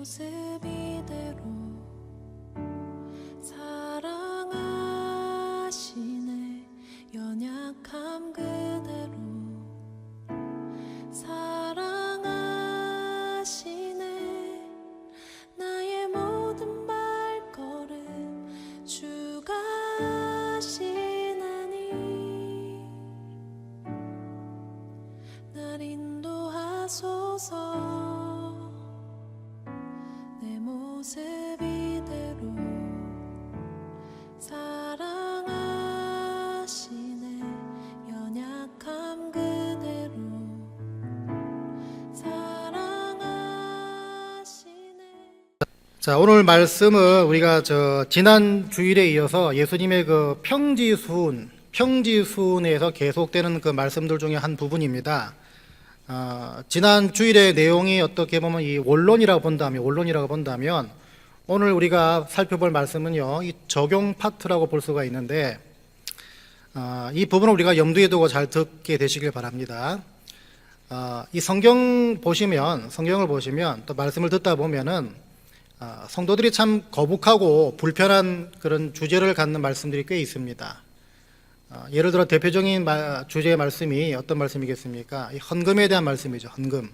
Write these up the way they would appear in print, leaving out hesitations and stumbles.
모습 이대로 사랑하시네. 연약함 그대로 사랑하시네. 나의 모든 발걸음 주가 하시나니 날 인도하소서. 내 모습 이대로 사랑하시네. 연약함 그대로 사랑하시네. 자, 오늘 말씀은 우리가 지난 주일에 이어서 예수님의 그 평지수훈에서 계속되는 그 말씀들 중에 한 부분입니다. 지난 주일의 내용이 어떻게 보면 이 원론이라고 본다면 오늘 우리가 살펴볼 말씀은요, 이 적용 파트라고 볼 수가 있는데, 이 부분을 우리가 염두에 두고 잘 듣게 되시길 바랍니다. 이 성경을 보시면 또 말씀을 듣다 보면은 성도들이 참 거북하고 불편한 그런 주제를 갖는 말씀들이 꽤 있습니다. 예를 들어 대표적인 주제의 말씀이 어떤 말씀이겠습니까? 이 헌금에 대한 말씀이죠. 헌금.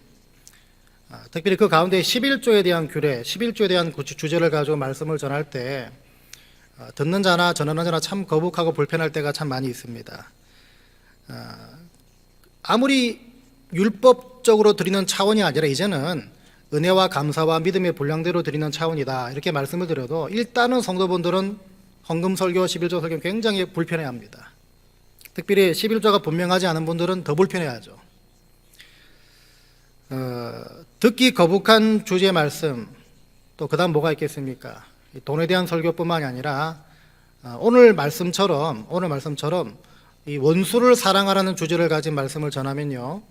특별히 그 가운데 11조에 대한 규례, 11조에 대한 주제를 가지고 말씀을 전할 때 듣는 자나 전하는 자나 참 거북하고 불편할 때가 참 많이 있습니다. 아무리 율법적으로 드리는 차원이 아니라 이제는 은혜와 감사와 믿음의 분량대로 드리는 차원이다, 이렇게 말씀을 드려도 일단은 성도분들은 헌금 설교, 11조 설교 굉장히 불편해합니다. 특별히 11조가 분명하지 않은 분들은 더 불편해하죠. 듣기 거북한 주제의 말씀, 또 그 다음 뭐가 있겠습니까? 돈에 대한 설교뿐만이 아니라 오늘 말씀처럼 이 원수를 사랑하라는 주제를 가진 말씀을 전하면요,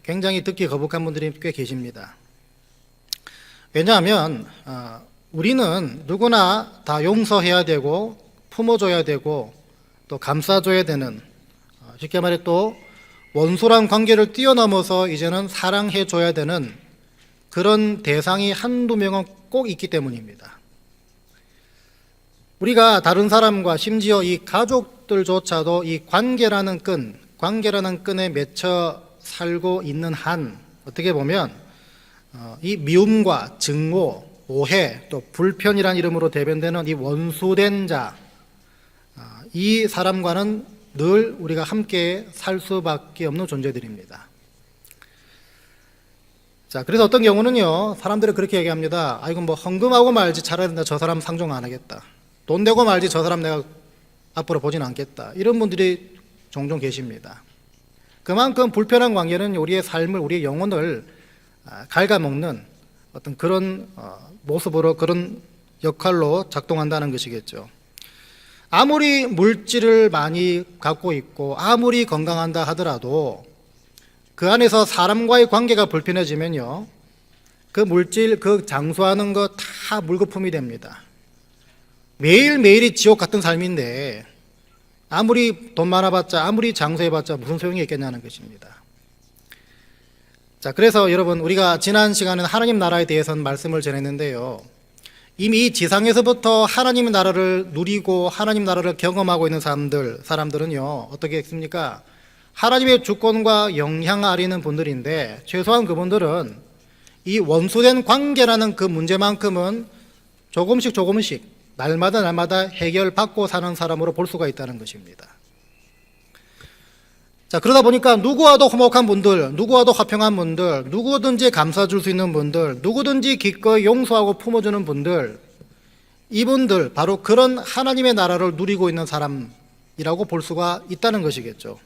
굉장히 듣기 거북한 분들이 꽤 계십니다. 왜냐하면 우리는 누구나 다 용서해야 되고 품어줘야 되고 또 감싸줘야 되는, 쉽게 말해 또 원수란 관계를 뛰어넘어서 이제는 사랑해줘야 되는 그런 대상이 한두 명은 꼭 있기 때문입니다. 우리가 다른 사람과 심지어 이 가족들조차도 이 관계라는 끈에 맺혀 살고 있는 한, 어떻게 보면 이 미움과 증오, 오해, 또 불편이란 이름으로 대변되는 이 원수된 자, 이 사람과는 늘 우리가 함께 살 수밖에 없는 존재들입니다. 자, 그래서 어떤 경우는요, 사람들이 그렇게 얘기합니다. 이건 뭐 헌금하고 말지 차라리 나 저 사람 상종 안 하겠다. 돈 내고 말지 저 사람 내가 앞으로 보진 않겠다. 이런 분들이 종종 계십니다. 그만큼 불편한 관계는 우리의 삶을, 우리의 영혼을 갉아먹는 어떤 그런 모습으로, 그런 역할로 작동한다는 것이겠죠. 아무리 물질을 많이 갖고 있고 아무리 건강한다 하더라도 그 안에서 사람과의 관계가 불편해지면요, 그 물질, 그 장수하는 거 다 물거품이 됩니다. 매일매일이 지옥 같은 삶인데 아무리 돈 많아봤자, 아무리 장수해봤자 무슨 소용이 있겠냐는 것입니다. 자, 그래서 여러분, 우리가 지난 시간에는 하나님 나라에 대해서는 말씀을 전했는데요, 이미 지상에서부터 하나님의 나라를 누리고 하나님 나라를 경험하고 있는 사람들은요, 어떻게 했습니까? 하나님의 주권과 영향 아래 있는 분들인데, 최소한 그분들은 이 원수된 관계라는 그 문제만큼은 조금씩 날마다 해결받고 사는 사람으로 볼 수가 있다는 것입니다. 자, 그러다 보니까 누구와도 화목한 분들, 누구와도 화평한 분들, 누구든지 감싸줄 수 있는 분들, 누구든지 기꺼이 용서하고 품어주는 분들, 이분들 바로 그런 하나님의 나라를 누리고 있는 사람이라고 볼 수가 있다는 것이겠죠.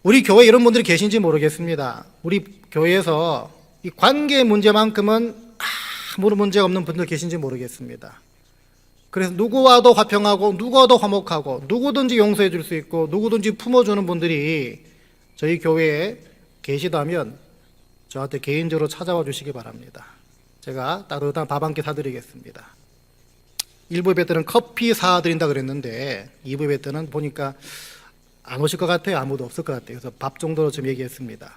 우리 교회에 이런 분들이 계신지 모르겠습니다. 우리 교회에서 이 관계 문제만큼은 아무런 문제가 없는 분들 계신지 모르겠습니다. 그래서 누구와도 화평하고 누구와도 화목하고 누구든지 용서해 줄 수 있고 누구든지 품어주는 분들이 저희 교회에 계시다면 저한테 개인적으로 찾아와 주시기 바랍니다. 제가 따뜻한 밥 한 끼 사드리겠습니다. 1부 예배 때는 커피 사드린다 그랬는데 2부 예배 때는 보니까 안 오실 것 같아요. 아무도 없을 것 같아요. 그래서 밥 정도로 좀 얘기했습니다.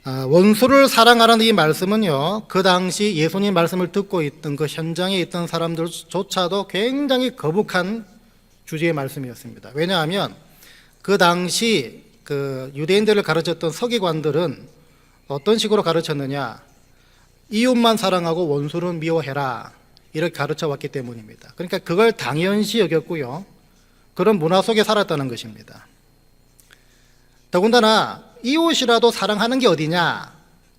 원수를 사랑하라는 이 말씀은요, 그 당시 예수님 말씀을 듣고 있던 그 현장에 있던 사람들조차도 굉장히 거북한 주제의 말씀이었습니다. 왜냐하면 그 당시 그 유대인들을 가르쳤던 서기관들은 어떤 식으로 가르쳤느냐, 이웃만 사랑하고 원수는 미워해라, 이렇게 가르쳐 왔기 때문입니다. 그러니까 그걸 당연시 여겼고요, 그런 문화 속에 살았다는 것입니다. 더군다나 이웃이라도 사랑하는 게 어디냐,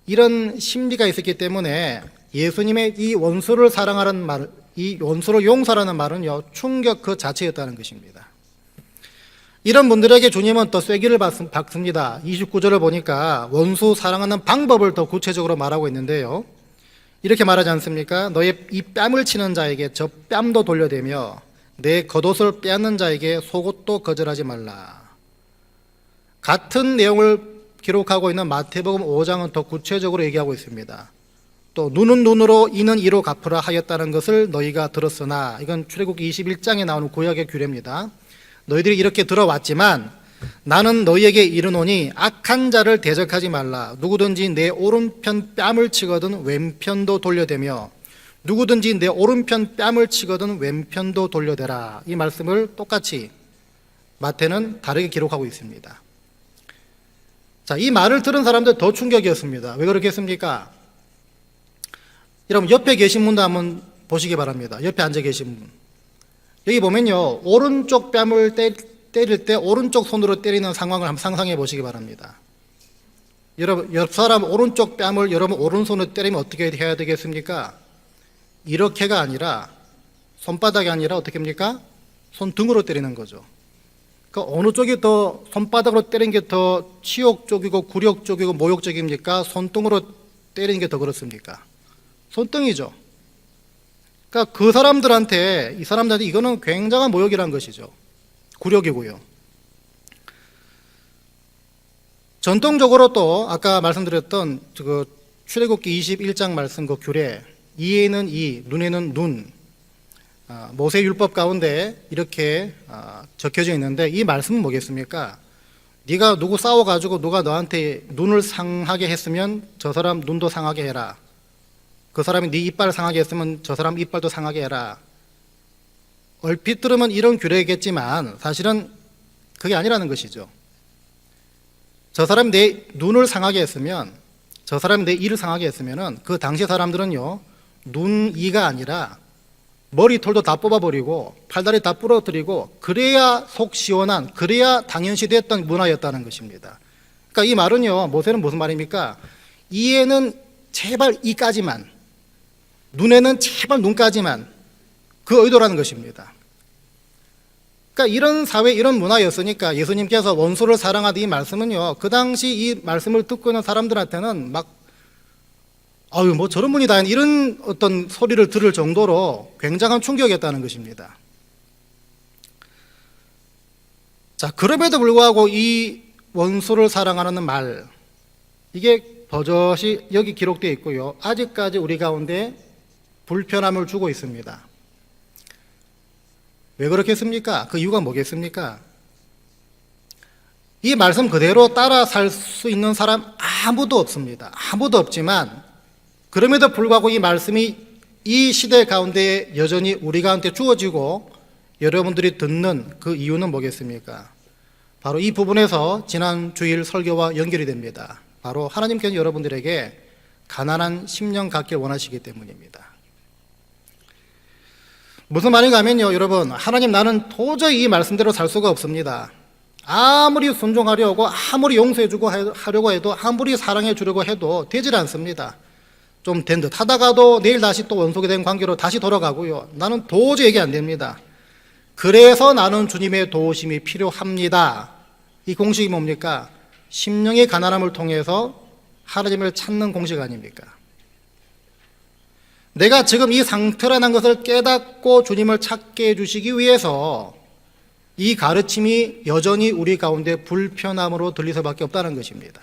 이런 심리가 있었기 때문에 예수님의 이 원수를 사랑하라는 말, 이 원수를 용서라는 말은요, 충격 그 자체였다는 것입니다. 이런 분들에게 주님은 또 쐐기를 박습니다. 29절을 보니까 원수 사랑하는 방법을 더 구체적으로 말하고 있는데요, 이렇게 말하지 않습니까? 너의 이 뺨을 치는 자에게 저 뺨도 돌려대며 내 겉옷을 빼앗는 자에게 속옷도 거절하지 말라. 같은 내용을 기록하고 있는 마태복음 5장은 더 구체적으로 얘기하고 있습니다. 또 눈은 눈으로 이는 이로 갚으라 하였다는 것을 너희가 들었으나, 이건 출애굽기 21장에 나오는 구약의 규례입니다. 너희들이 이렇게 들어왔지만 나는 너희에게 이르노니 악한 자를 대적하지 말라. 누구든지 내 오른편 뺨을 치거든 왼편도 돌려대며 누구든지 내 오른편 뺨을 치거든 왼편도 돌려대라. 이 말씀을 똑같이 마태는 다르게 기록하고 있습니다. 자, 이 말을 들은 사람들 더 충격이었습니다. 왜 그렇겠습니까? 여러분, 옆에 계신 분도 한번 보시기 바랍니다. 옆에 앉아 계신 분. 여기 보면요, 오른쪽 뺨을 때릴 때 오른쪽 손으로 때리는 상황을 한번 상상해 보시기 바랍니다. 여러분, 옆 사람 오른쪽 뺨을 여러분 오른손으로 때리면 어떻게 해야 되겠습니까? 이렇게가 아니라, 손바닥이 아니라 어떻게 합니까? 손등으로 때리는 거죠. 그러니까 어느 쪽이 더 손바닥으로 때리는 게 더 치욕적이고 굴욕적이고 모욕적입니까? 손등으로 때리는 게 더 그렇습니까? 손등이죠. 그러니까 그 사람들한테, 이 사람들한테 이거는 굉장한 모욕이라는 것이죠. 굴욕이고요. 전통적으로 또 아까 말씀드렸던 그 출애굽기 21장 말씀 그 규례, 이에는 이, 눈에는 눈, 모세 율법 가운데 이렇게 적혀져 있는데, 이 말씀은 뭐겠습니까? 네가 누구 싸워가지고 누가 너한테 눈을 상하게 했으면 저 사람 눈도 상하게 해라. 그 사람이 네 이빨 상하게 했으면 저 사람 이빨도 상하게 해라. 얼핏 들으면 이런 규례겠지만 사실은 그게 아니라는 것이죠. 저 사람이 내 눈을 상하게 했으면, 저 사람이 내 이를 상하게 했으면은 그 당시 사람들은요, 눈, 이가 아니라 머리털도 다 뽑아버리고 팔다리 다 부러뜨리고 그래야 속 시원한, 그래야 당연시 됐던 문화였다는 것입니다. 그러니까 이 말은요, 모세는 무슨 말입니까? 이에는 제발 이까지만, 눈에는 제발 눈까지만, 그 의도라는 것입니다. 그러니까 이런 사회, 이런 문화였으니까 예수님께서 원수를 사랑하듯 이 말씀은요, 그 당시 이 말씀을 듣고 있는 사람들한테는 막 아유, 뭐 저런 분이 다 이런 어떤 소리를 들을 정도로 굉장한 충격이었다는 것입니다. 자, 그럼에도 불구하고 이 원수를 사랑하라는 말, 이게 버젓이 여기 기록되어 있고요, 아직까지 우리 가운데 불편함을 주고 있습니다. 왜 그렇겠습니까? 그 이유가 뭐겠습니까? 이 말씀 그대로 따라 살 수 있는 사람 아무도 없습니다. 아무도 없지만 그럼에도 불구하고 이 말씀이 이 시대 가운데 여전히 우리 가운데 주어지고 여러분들이 듣는 그 이유는 뭐겠습니까? 바로 이 부분에서 지난 주일 설교와 연결이 됩니다. 바로 하나님께서 여러분들에게 가난한 심령 갖길 원하시기 때문입니다. 무슨 말인가 하면요, 여러분, 하나님, 나는 도저히 이 말씀대로 살 수가 없습니다. 아무리 순종하려고, 아무리 용서해주고 하려고 해도, 아무리 사랑해 주려고 해도 되질 않습니다. 좀 된 듯 하다가도 내일 다시 또 원속이 된 관계로 다시 돌아가고요. 나는 도저히 이게 안 됩니다. 그래서 나는 주님의 도우심이 필요합니다. 이 공식이 뭡니까? 심령의 가난함을 통해서 하나님을 찾는 공식 아닙니까? 내가 지금 이 상태라는 것을 깨닫고 주님을 찾게 해주시기 위해서 이 가르침이 여전히 우리 가운데 불편함으로 들릴 수밖에 없다는 것입니다.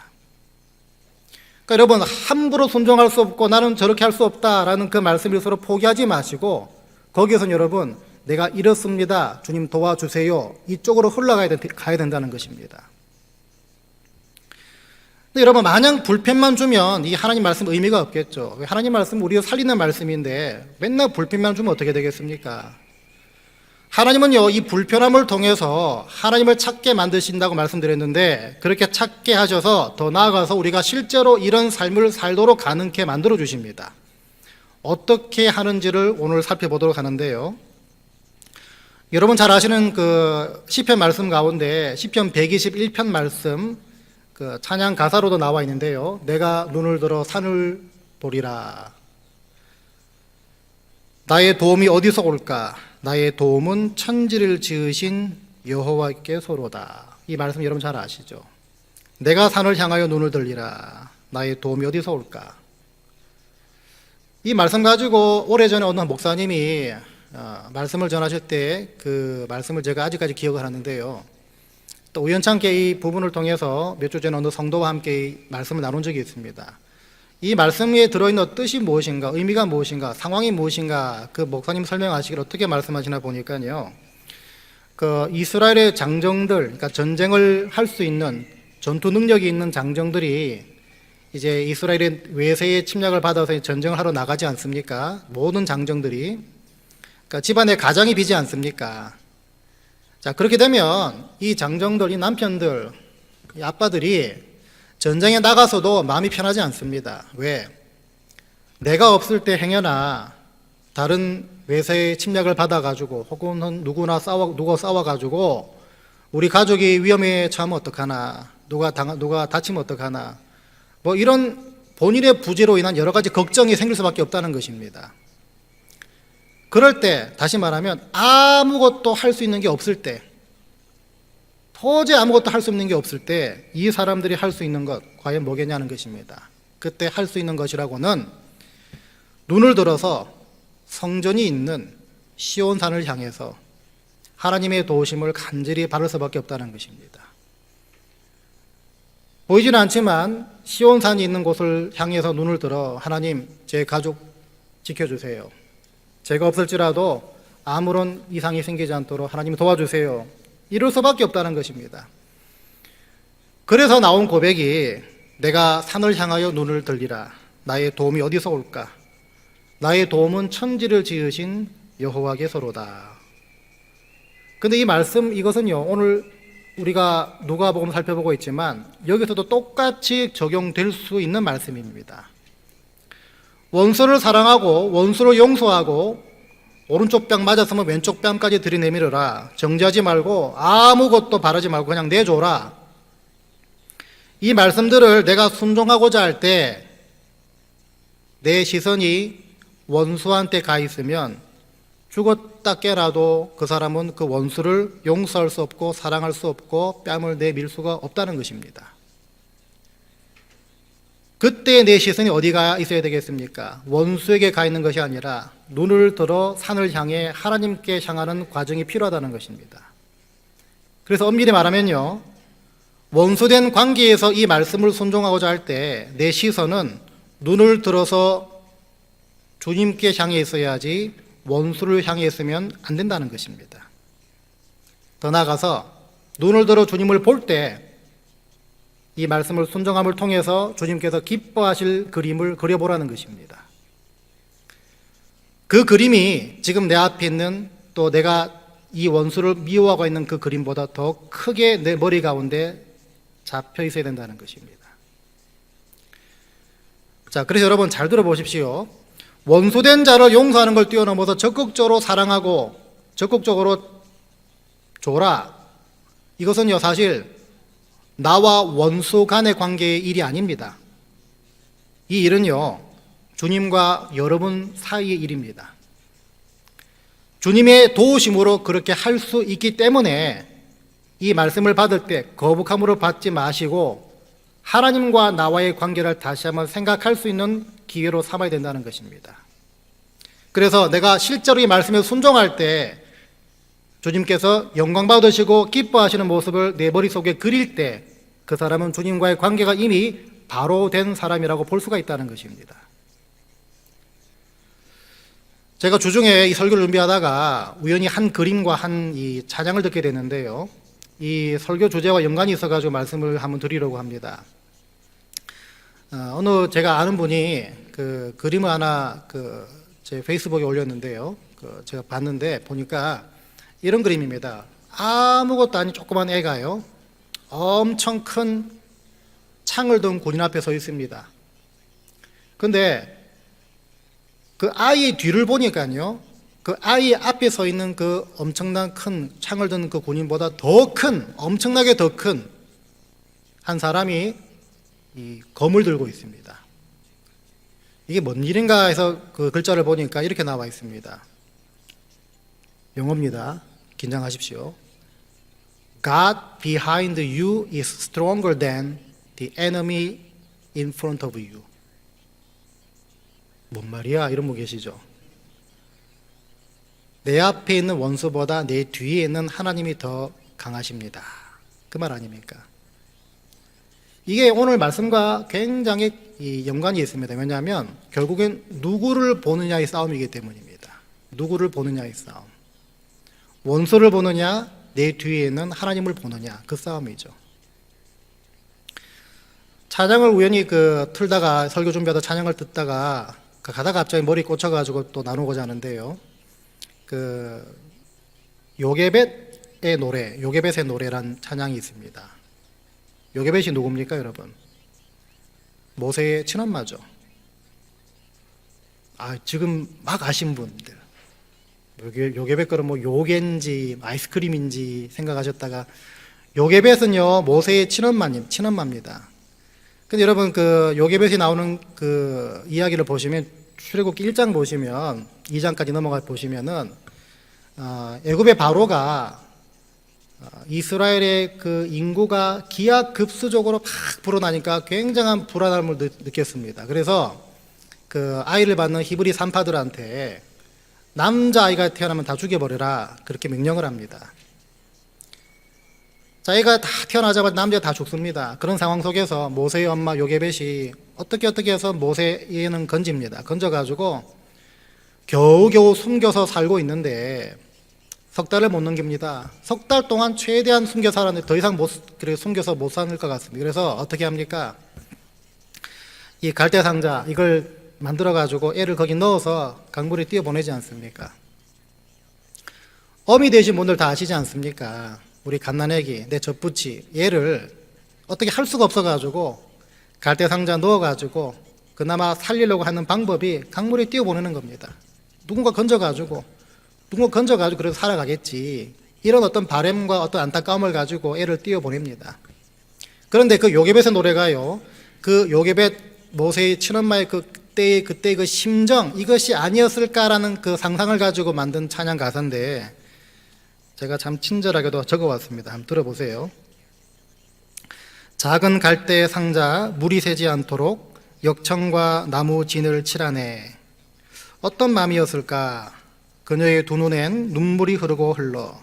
그러니까 여러분, 함부로 순종할 수 없고 나는 저렇게 할 수 없다라는 그 말씀을 서로 포기하지 마시고, 거기에서는 여러분, 내가 이렇습니다, 주님 도와주세요, 이쪽으로 흘러가야 가야 된다는 것입니다. 근데 여러분, 마냥 불편만 주면 이 하나님 말씀 의미가 없겠죠. 하나님 말씀 우리가 살리는 말씀인데 맨날 불편만 주면 어떻게 되겠습니까? 하나님은요, 이 불편함을 통해서 하나님을 찾게 만드신다고 말씀드렸는데, 그렇게 찾게 하셔서 더 나아가서 우리가 실제로 이런 삶을 살도록 가능케 만들어 주십니다. 어떻게 하는지를 오늘 살펴보도록 하는데요. 여러분 잘 아시는 그 시편 말씀 가운데 시편 121편 말씀, 그 찬양 가사로도 나와 있는데요. 내가 눈을 들어 산을 보리라. 나의 도움이 어디서 올까? 나의 도움은 천지를 지으신 여호와께서로다. 이 말씀 여러분 잘 아시죠? 내가 산을 향하여 눈을 들리라. 나의 도움이 어디서 올까? 이 말씀 가지고 오래전에 어느 목사님이 말씀을 전하실 때 그 말씀을 제가 아직까지 기억을 하는데요. 또 우연찮게 이 부분을 통해서 몇 주 전에 어느 성도와 함께 이 말씀을 나눈 적이 있습니다. 이 말씀에 들어있는 뜻이 무엇인가, 의미가 무엇인가, 상황이 무엇인가, 그 목사님 설명하시기를 어떻게 말씀하시나 보니까요. 그 이스라엘의 장정들, 그러니까 전쟁을 할 수 있는 전투 능력이 있는 장정들이 이제 이스라엘의 외세의 침략을 받아서 전쟁을 하러 나가지 않습니까? 모든 장정들이. 그러니까 집안에 가장이 비지 않습니까? 자, 그렇게 되면 이 장정들, 이 남편들, 이 아빠들이 전쟁에 나가서도 마음이 편하지 않습니다. 왜? 내가 없을 때 행여나 다른 외세의 침략을 받아가지고 혹은 누가 싸워가지고 우리 가족이 위험에 처하면 어떡하나, 누가 다치면 어떡하나, 뭐 이런 본인의 부재로 인한 여러 가지 걱정이 생길 수밖에 없다는 것입니다. 그럴 때, 다시 말하면 아무것도 할 수 있는 게 없을 때, 도저히 아무것도 할 수 없는 게 없을 때 이 사람들이 할 수 있는 것 과연 뭐겠냐는 것입니다. 그때 할 수 있는 것이라고는 눈을 들어서 성전이 있는 시온산을 향해서 하나님의 도우심을 간절히 바랄 수밖에 없다는 것입니다. 보이지는 않지만 시온산이 있는 곳을 향해서 눈을 들어 하나님, 제 가족 지켜주세요. 제가 없을지라도 아무런 이상이 생기지 않도록 하나님 도와주세요. 이럴 수밖에 없다는 것입니다. 그래서 나온 고백이 내가 산을 향하여 눈을 들리라. 나의 도움이 어디서 올까? 나의 도움은 천지를 지으신 여호와께서로다. 근데 이 말씀, 이것은요, 오늘 우리가 누가복음 살펴보고 있지만 여기서도 똑같이 적용될 수 있는 말씀입니다. 원수를 사랑하고 원수를 용서하고 오른쪽 뺨 맞았으면 왼쪽 뺨까지 들이내밀어라. 정죄하지 말고 아무것도 바라지 말고 그냥 내줘라. 이 말씀들을 내가 순종하고자 할 때 내 시선이 원수한테 가 있으면 죽었다 깨라도 그 사람은 그 원수를 용서할 수 없고 사랑할 수 없고 뺨을 내밀 수가 없다는 것입니다. 그때 내 시선이 어디가 있어야 되겠습니까? 원수에게 가 있는 것이 아니라 눈을 들어 산을 향해 하나님께 향하는 과정이 필요하다는 것입니다. 그래서 엄밀히 말하면요, 원수된 관계에서 이 말씀을 순종하고자 할 때 내 시선은 눈을 들어서 주님께 향해 있어야지 원수를 향해 있으면 안 된다는 것입니다. 더 나아가서 눈을 들어 주님을 볼 때 이 말씀을 순종함을 통해서 주님께서 기뻐하실 그림을 그려보라는 것입니다. 그 그림이 지금 내 앞에 있는, 또 내가 이 원수를 미워하고 있는 그 그림보다 더 크게 내 머리 가운데 잡혀 있어야 된다는 것입니다. 자, 그래서 여러분 잘 들어보십시오. 원수된 자를 용서하는 걸 뛰어넘어서 적극적으로 사랑하고 적극적으로 줘라. 이것은요, 사실 나와 원수 간의 관계의 일이 아닙니다. 이 일은요, 주님과 여러분 사이의 일입니다. 주님의 도우심으로 그렇게 할 수 있기 때문에 이 말씀을 받을 때 거북함으로 받지 마시고 하나님과 나와의 관계를 다시 한번 생각할 수 있는 기회로 삼아야 된다는 것입니다. 그래서 내가 실제로 이 말씀에 순종할 때 주님께서 영광 받으시고 기뻐하시는 모습을 내 머릿속에 그릴 때 그 사람은 주님과의 관계가 이미 바로 된 사람이라고 볼 수가 있다는 것입니다. 제가 주중에 이 설교를 준비하다가 우연히 한 그림과 한 이 찬양을 듣게 됐는데요. 이 설교 주제와 연관이 있어가지고 말씀을 한번 드리려고 합니다. 어느 제가 아는 분이 그 그림을 하나 제 페이스북에 올렸는데요. 제가 봤는데 보니까 이런 그림입니다. 아무것도 아닌 조그만 애가요. 엄청 큰 창을 든 군인 앞에 서 있습니다. 근데 그 아이의 뒤를 보니까요. 그 아이 앞에 서 있는 그 엄청난 큰 창을 든 그 군인보다 더 큰, 엄청나게 더 큰 한 사람이 이 검을 들고 있습니다. 이게 뭔 일인가 해서 그 글자를 보니까 이렇게 나와 있습니다. 영어입니다. 긴장하십시오. God behind you is stronger than the enemy in front of you. 뭔 말이야? 이런 분 계시죠? 내 앞에 있는 원수보다 내 뒤에 있는 하나님이 더 강하십니다. 그 말 아닙니까? 이게 오늘 말씀과 굉장히 연관이 있습니다. 왜냐하면 결국엔 누구를 보느냐의 싸움이기 때문입니다. 누구를 보느냐의 싸움. 원수를 보느냐, 내 뒤에 있는 하나님을 보느냐, 그 싸움이죠. 찬양을 우연히 틀다가 설교 준비하다 찬양을 듣다가 가다가 갑자기 머리 꽂혀가지고 또 나누고자 하는데요. 요게벳의 노래, 요게벳의 노래란 찬양이 있습니다. 요게벳이 누굽니까, 여러분? 모세의 친엄마죠. 지금 막 아신 분들. 요게벳 거는 뭐 요겐지 아이스크림인지 생각하셨다가 요게벳은요 모세의 친엄마입니다. 근데 여러분 요게벳이 나오는 그 이야기를 보시면 출애굽기 1장 보시면 2장까지 넘어가 보시면은 애굽의 바로가 이스라엘의 그 인구가 기하급수적으로 막 불어나니까 굉장한 불안함을 느꼈습니다. 그래서 그 아이를 받는 히브리 산파들한테 남자아이가 태어나면 다 죽여버려라 그렇게 명령을 합니다. 자, 애가 다 태어나자마자 남자가 다 죽습니다. 그런 상황 속에서 모세의 엄마 요게벳이 어떻게 해서 모세에는 건집니다. 건져가지고 겨우겨우 숨겨서 살고 있는데 석 달을 못 넘깁니다. 석 달 동안 최대한 숨겨 살았는데 더 이상 숨겨서 못 사는 것 같습니다. 그래서 어떻게 합니까? 이 갈대 상자 이걸 만들어가지고 애를 거기 넣어서 강물에 띄워보내지 않습니까? 어미 되신 분들 다 아시지 않습니까? 우리 갓난애기, 내 젖붙이 얘를 어떻게 할 수가 없어가지고 갈대 상자 넣어가지고 그나마 살리려고 하는 방법이 강물에 띄워보내는 겁니다. 누군가 건져가지고 그래서 살아가겠지. 이런 어떤 바램과 어떤 안타까움을 가지고 애를 띄워보냅니다. 그런데 그 요게벳의 노래가요, 그 요게벳 모세의 친엄마의 그때의 그 심정, 이것이 아니었을까라는 그 상상을 가지고 만든 찬양 가사인데 제가 참 친절하게도 적어왔습니다. 한번 들어보세요. 작은 갈대 상자 물이 새지 않도록 역청과 나무 진을 칠하네. 어떤 마음이었을까? 그녀의 두 눈엔 눈물이 흐르고 흘러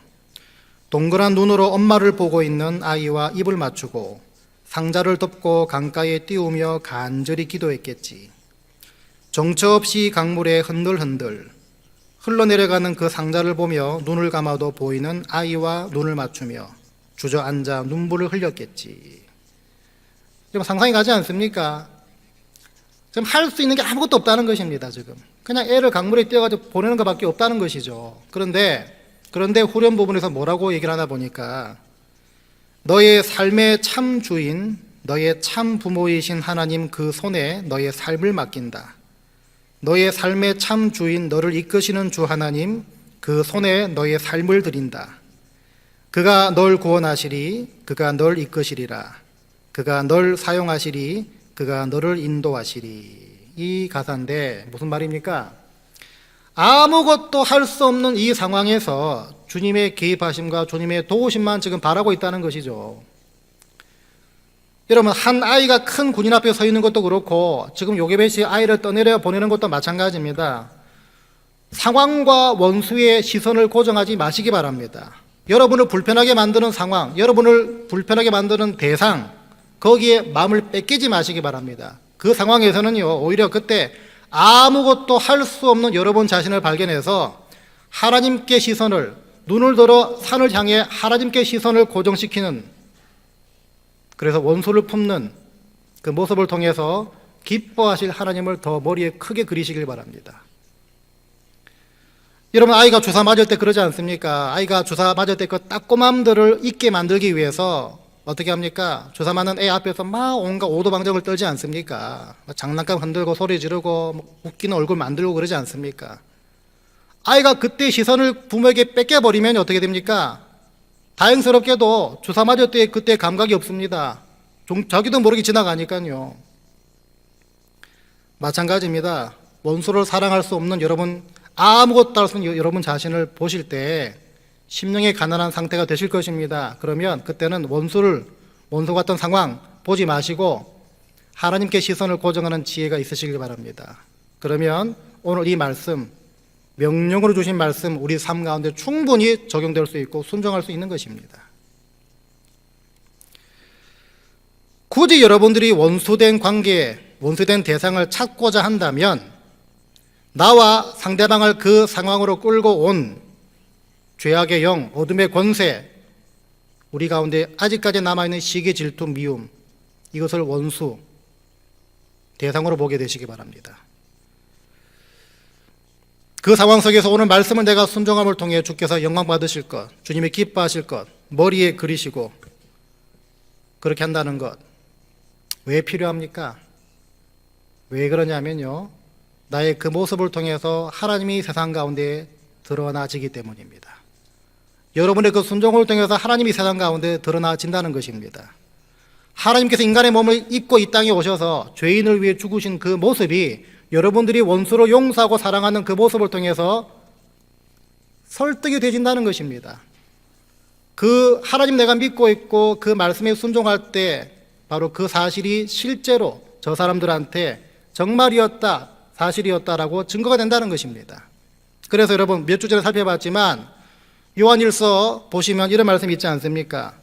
동그란 눈으로 엄마를 보고 있는 아이와 입을 맞추고 상자를 덮고 강가에 띄우며 간절히 기도했겠지. 정처 없이 강물에 흔들흔들 흘러내려가는 그 상자를 보며 눈을 감아도 보이는 아이와 눈을 맞추며 주저앉아 눈물을 흘렸겠지. 지금 상상이 가지 않습니까? 지금 할 수 있는 게 아무것도 없다는 것입니다. 지금 그냥 애를 강물에 띄워가지고 보내는 것밖에 없다는 것이죠. 그런데 후렴 부분에서 뭐라고 얘기를 하나 보니까 너의 삶의 참 주인, 너의 참 부모이신 하나님 그 손에 너의 삶을 맡긴다. 너의 삶의 참 주인, 너를 이끄시는 주 하나님 그 손에 너의 삶을 드린다. 그가 널 구원하시리, 그가 널 이끄시리라. 그가 널 사용하시리, 그가 너를 인도하시리. 이 가사인데 무슨 말입니까? 아무것도 할 수 없는 이 상황에서 주님의 개입하심과 주님의 도우심만 지금 바라고 있다는 것이죠. 여러분, 한 아이가 큰 군인 앞에 서 있는 것도 그렇고 지금 요게벳이 아이를 떠내려 보내는 것도 마찬가지입니다. 상황과 원수의 시선을 고정하지 마시기 바랍니다. 여러분을 불편하게 만드는 상황, 여러분을 불편하게 만드는 대상, 거기에 마음을 뺏기지 마시기 바랍니다. 그 상황에서는요, 오히려 그때 아무것도 할 수 없는 여러분 자신을 발견해서 하나님께 시선을, 눈을 들어 산을 향해 하나님께 시선을 고정시키는, 그래서 원수를 품는 그 모습을 통해서 기뻐하실 하나님을 더 머리에 크게 그리시길 바랍니다. 여러분, 아이가 주사 맞을 때 그러지 않습니까? 아이가 주사 맞을 때 그 따끔함들을 잊게 만들기 위해서 어떻게 합니까? 주사 맞는 애 앞에서 막 온갖 오도방정을 떨지 않습니까? 장난감 흔들고 소리 지르고 웃기는 얼굴 만들고 그러지 않습니까? 아이가 그때 시선을 부모에게 뺏겨버리면 어떻게 됩니까? 다행스럽게도 주사 맞을 때 그때 감각이 없습니다. 자기도 모르게 지나가니까요. 마찬가지입니다. 원수를 사랑할 수 없는 여러분, 아무것도 할 수 없는 여러분 자신을 보실 때 심령이 가난한 상태가 되실 것입니다. 그러면 그때는 원수 같은 상황 보지 마시고 하나님께 시선을 고정하는 지혜가 있으시길 바랍니다. 그러면 오늘 이 말씀, 명령으로 주신 말씀, 우리 삶 가운데 충분히 적용될 수 있고 순종할 수 있는 것입니다. 굳이 여러분들이 원수된 관계, 원수된 대상을 찾고자 한다면 나와 상대방을 그 상황으로 끌고 온 죄악의 영, 어둠의 권세, 우리 가운데 아직까지 남아있는 시기, 질투, 미움, 이것을 원수, 대상으로 보게 되시기 바랍니다. 그 상황 속에서 오늘 말씀을 내가 순종함을 통해 주께서 영광 받으실 것, 주님이 기뻐하실 것, 머리에 그리시고 그렇게 한다는 것, 왜 필요합니까? 왜 그러냐면요, 나의 그 모습을 통해서 하나님이 세상 가운데 드러나지기 때문입니다. 여러분의 그 순종을 통해서 하나님이 세상 가운데 드러나진다는 것입니다. 하나님께서 인간의 몸을 입고 이 땅에 오셔서 죄인을 위해 죽으신 그 모습이 여러분들이 원수로 용서하고 사랑하는 그 모습을 통해서 설득이 되진다는 것입니다. 그 하나님 내가 믿고 있고 그 말씀에 순종할 때 바로 그 사실이 실제로 저 사람들한테 정말이었다, 사실이었다라고 증거가 된다는 것입니다. 그래서 여러분 몇 주 전에 살펴봤지만 요한일서 보시면 이런 말씀이 있지 않습니까?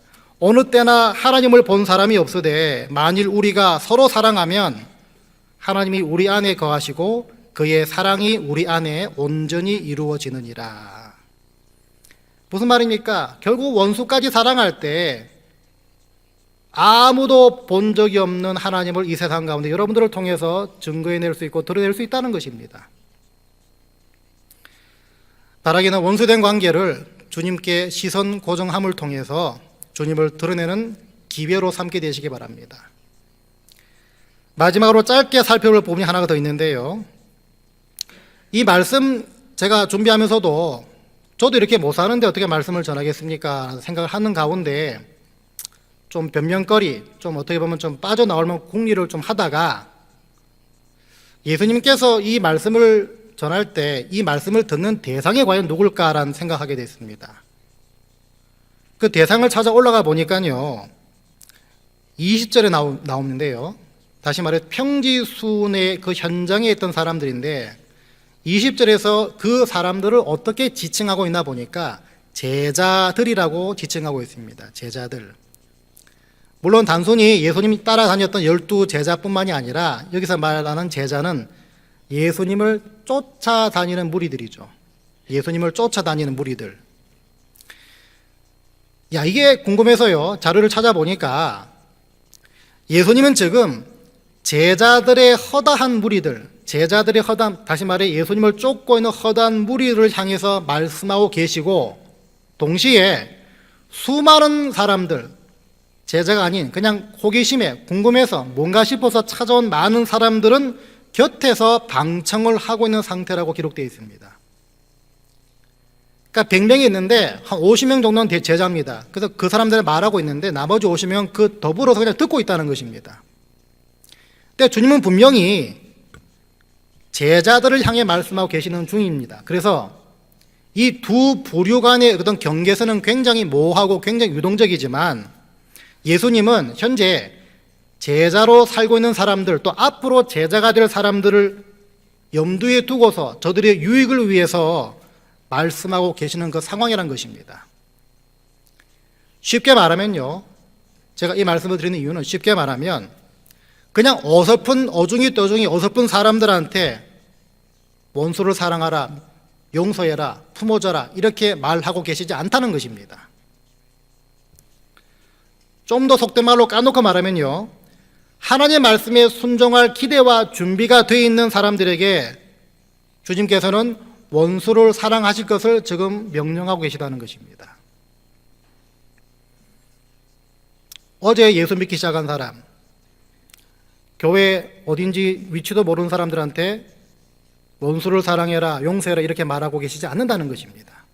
어느 때나 하나님을 본 사람이 없으되 만일 우리가 서로 사랑하면 하나님이 우리 안에 거하시고 그의 사랑이 우리 안에 온전히 이루어지느니라. 무슨 말입니까? 결국 원수까지 사랑할 때 아무도 본 적이 없는 하나님을 이 세상 가운데 여러분들을 통해서 증거해낼 수 있고 드러낼 수 있다는 것입니다. 바라기는 원수된 관계를 주님께 시선 고정함을 통해서 주님을 드러내는 기회로 삼게 되시기 바랍니다. 마지막으로 짧게 살펴볼 부분이 하나가 더 있는데요, 이 말씀 제가 준비하면서도 저도 이렇게 못 사는데 어떻게 말씀을 전하겠습니까 생각을 하는 가운데 좀 변명거리, 좀 어떻게 보면 좀 빠져나올 만한 궁리를 좀 하다가 예수님께서 이 말씀을 전할 때 이 말씀을 듣는 대상이 과연 누굴까라는 생각하게 됐습니다. 그 대상을 찾아 올라가 보니까요 20절에 나오는데요, 다시 말해 평지순의 그 현장에 있던 사람들인데 20절에서 그 사람들을 어떻게 지칭하고 있나 보니까 제자들이라고 지칭하고 있습니다. 제자들. 물론 단순히 예수님이 따라다녔던 12제자뿐만이 아니라 여기서 말하는 제자는 예수님을 쫓아다니는 무리들이죠. 예수님을 쫓아다니는 무리들. 이게 궁금해서요 자료를 찾아보니까 예수님은 지금 제자들의 허다한 무리들, 제자들의 허다한, 다시 말해 예수님을 쫓고 있는 허다한 무리들을 향해서 말씀하고 계시고 동시에 수많은 사람들, 제자가 아닌 그냥 호기심에 궁금해서 뭔가 싶어서 찾아온 많은 사람들은 곁에서 방청을 하고 있는 상태라고 기록되어 있습니다. 그러니까 100명이 있는데 한 50명 정도는 제자입니다. 그래서 그 사람들을 말하고 있는데 나머지 50명 그 더불어서 그냥 듣고 있다는 것입니다. 근데 주님은 분명히 제자들을 향해 말씀하고 계시는 중입니다. 그래서 이 두 부류 간의 어떤 경계선은 굉장히 모호하고 굉장히 유동적이지만 예수님은 현재 제자로 살고 있는 사람들, 또 앞으로 제자가 될 사람들을 염두에 두고서 저들의 유익을 위해서 말씀하고 계시는 그 상황이란 것입니다. 쉽게 말하면요, 제가 이 말씀을 드리는 이유는 쉽게 말하면 그냥 어설픈 어중이 떠중이 어설픈 사람들한테 원수를 사랑하라, 용서해라, 품어줘라 이렇게 말하고 계시지 않다는 것입니다. 좀 더 속된 말로 까놓고 말하면요, 하나님의 말씀에 순종할 기대와 준비가 되어 있는 사람들에게 주님께서는 원수를 사랑하실 것을 지금 명령하고 계시다는 것입니다. 어제 예수 믿기 시작한 사람, 교회 어딘지 위치도 모르는 사람들한테 원수를 사랑해라, 용서해라 이렇게 말하고 계시지 않는다는 것입니다.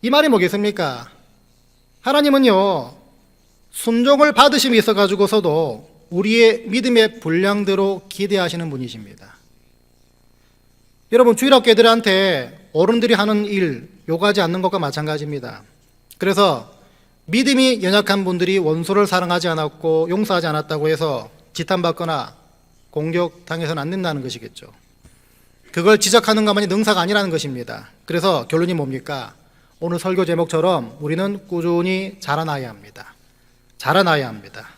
이 말이 뭐겠습니까? 하나님은요, 순종을 받으심이 있어가지고서도 우리의 믿음의 분량대로 기대하시는 분이십니다. 여러분, 주일학교들한테 어른들이 하는 일 요구하지 않는 것과 마찬가지입니다. 그래서 믿음이 연약한 분들이 원수를 사랑하지 않았고 용서하지 않았다고 해서 지탄받거나 공격당해서는 안 된다는 것이겠죠. 그걸 지적하는 것만이 능사가 아니라는 것입니다. 그래서 결론이 뭡니까? 오늘 설교 제목처럼 우리는 꾸준히 자라나야 합니다. 자라나야 합니다.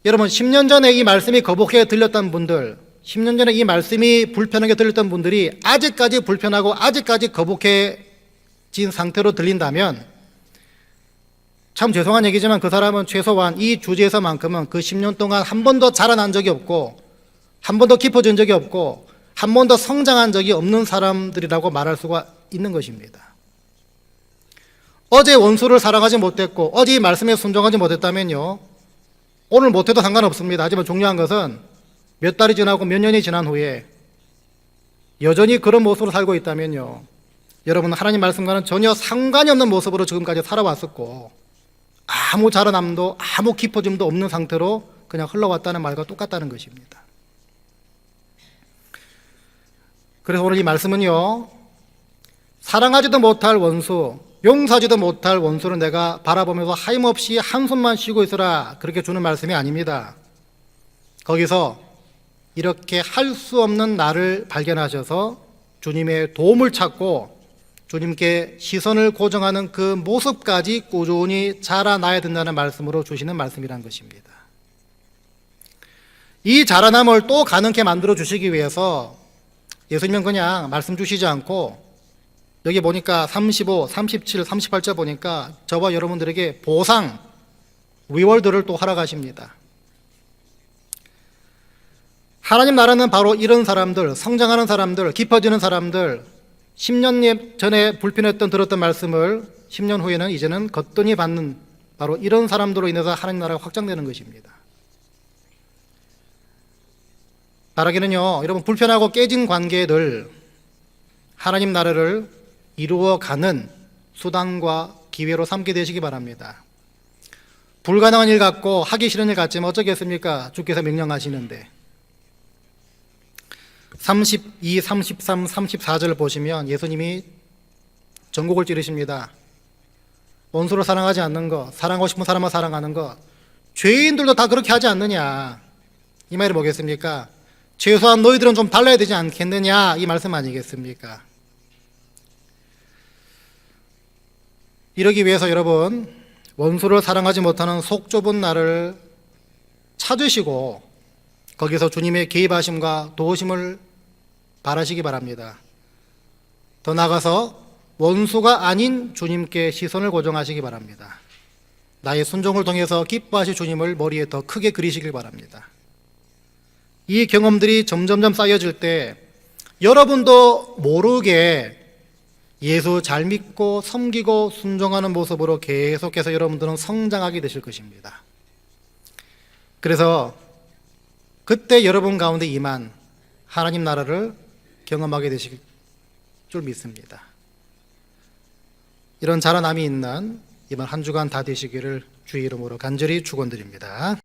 여러분, 10년 전에 이 말씀이 거북하게 들렸던 분들, 10년 전에 이 말씀이 불편하게 들렸던 분들이 아직까지 불편하고 아직까지 거북해진 상태로 들린다면 참 죄송한 얘기지만 그 사람은 최소한 이 주제에서만큼은 그 10년 동안 한 번도 자라난 적이 없고 한 번도 깊어진 적이 없고 한 번도 성장한 적이 없는 사람들이라고 말할 수가 있는 것입니다. 어제 원수를 사랑하지 못했고 어제 이 말씀에 순종하지 못했다면요, 오늘 못해도 상관없습니다. 하지만 중요한 것은 몇 달이 지나고 몇 년이 지난 후에 여전히 그런 모습으로 살고 있다면요, 여러분 하나님 말씀과는 전혀 상관이 없는 모습으로 지금까지 살아왔었고 아무 자라남도 아무 깊어짐도 없는 상태로 그냥 흘러왔다는 말과 똑같다는 것입니다. 그래서 오늘 이 말씀은요, 사랑하지도 못할 원수, 용서하지도 못할 원수를 내가 바라보면서 하염없이 한숨만 쉬고 있으라, 그렇게 주는 말씀이 아닙니다. 거기서 이렇게 할 수 없는 나를 발견하셔서 주님의 도움을 찾고 주님께 시선을 고정하는 그 모습까지 꾸준히 자라나야 된다는 말씀으로 주시는 말씀이란 것입니다. 이 자라남을 또 가능케 만들어 주시기 위해서 예수님은 그냥 말씀 주시지 않고 여기 보니까 35, 37, 38절 보니까 저와 여러분들에게 보상, 리워드를 또 허락하십니다. 하나님 나라는 바로 이런 사람들, 성장하는 사람들, 깊어지는 사람들, 10년 전에 불편했던 들었던 말씀을 10년 후에는 이제는 거뜬히 받는 바로 이런 사람들로 인해서 하나님 나라가 확장되는 것입니다. 바라기는요, 여러분 불편하고 깨진 관계들 하나님 나라를 이루어가는 수단과 기회로 삼게 되시기 바랍니다. 불가능한 일 같고 하기 싫은 일 같지만 어쩌겠습니까? 주께서 명령하시는데. 32, 33, 34절을 보시면 예수님이 전곡을 찌르십니다. 원수를 사랑하지 않는 것, 사랑하고 싶은 사람만 사랑하는 것, 죄인들도 다 그렇게 하지 않느냐, 이 말이 뭐겠습니까? 최소한 너희들은 좀 달라야 되지 않겠느냐, 이 말씀 아니겠습니까? 이러기 위해서 여러분, 원수를 사랑하지 못하는 속 좁은 나를 찾으시고 거기서 주님의 개입하심과 도우심을 바라시기 바랍니다. 더 나아가서 원수가 아닌 주님께 시선을 고정하시기 바랍니다. 나의 순종을 통해서 기뻐하실 주님을 머리에 더 크게 그리시길 바랍니다. 이 경험들이 점점점 쌓여질 때 여러분도 모르게 예수 잘 믿고 섬기고 순종하는 모습으로 계속해서 여러분들은 성장하게 되실 것입니다. 그래서 그때 여러분 가운데 임한 하나님 나라를 경험하게 되실 줄 믿습니다. 이런 자라남이 있는 이번 한 주간 다 되시기를 주의 이름으로 간절히 축원드립니다.